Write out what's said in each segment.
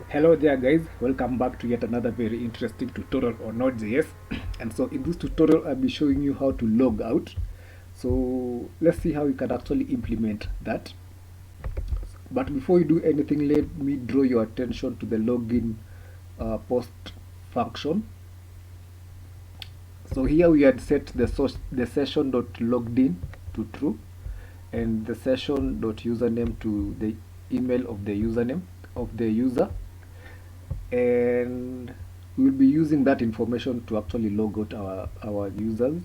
Hello there guys, welcome back to yet another very interesting tutorial on nodejs. And so in this tutorial I'll be showing you how to log out. So let's see how you can actually implement that. But before you do anything, let me draw your attention to the login post function. So here we had set the session.loggedin to true and the session.username to the email of the username of the user, and we'll be using that information to actually log out our users.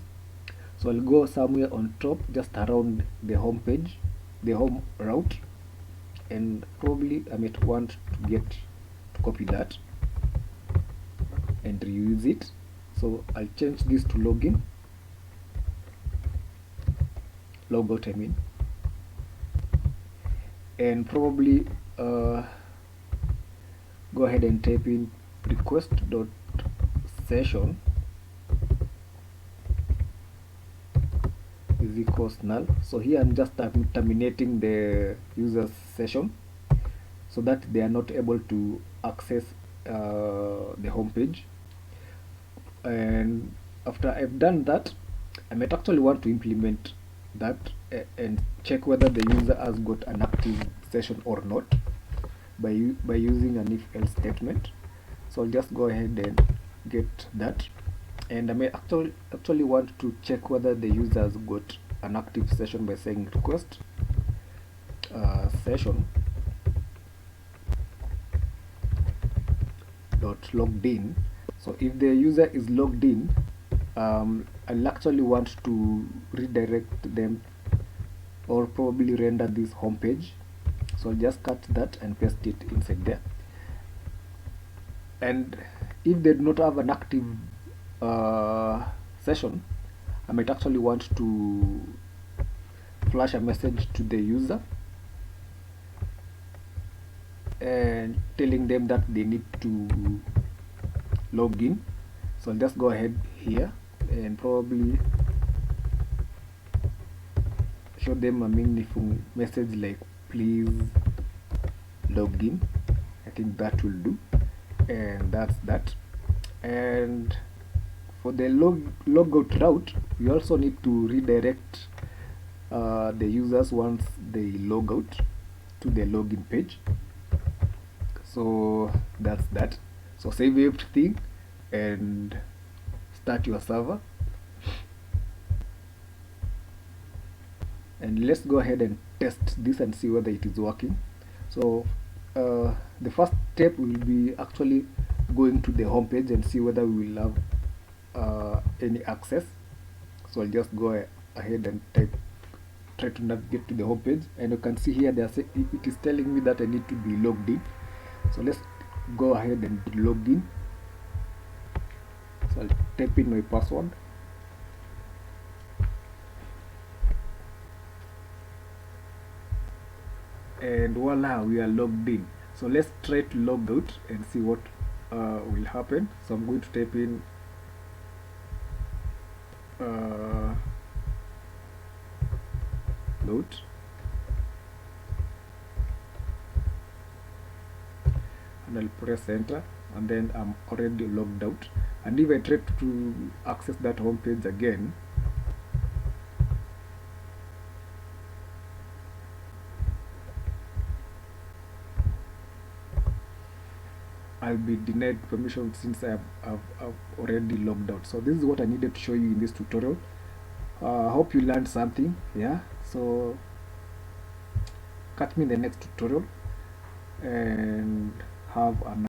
So I'll go somewhere on top just around the home page, the home route, and probably I might want to copy that and reuse it. So I'll change this to login, logout I mean, and probably go ahead and type in request.session is equals null. So here I'm just terminating the user's session so that they are not able to access the home page. And after I've done that, I might actually want to implement that and check whether the user has got an active session or not by using an if else statement. So I'll just go ahead and get that, and I may actually want to check whether the user has got an active session by saying request session dot logged in. So if the user is logged in, I'll actually want to redirect them or probably render this home page. So I'll just cut that and paste it inside there. And if they do not have an active session, I might actually want to flash a message to the user and telling them that they need to log in. So I'll just go ahead here and probably show them a meaningful message like please log in. I think that will do, and that's that. And for the logout route, we also need to redirect the users once they log out to the login page. So that's that. So save everything and start your server, and let's go ahead and test this and see whether it is working. So the first step will be actually going to the home page and see whether we will have any access. So I'll just go ahead and try to navigate to the home page, and you can see here it is telling me that I need to be logged in. So let's go ahead and log in. So I'll type in my password, and voila, we are logged in. So let's try to log out and see what will happen. So I'm going to type in load, and I'll press enter, and then I'm already logged out. And if I try to access that home page again, I'll be denied permission since I've already logged out. So this is what I needed to show you in this tutorial. I hope you learned something. Yeah, so catch me in the next tutorial and have a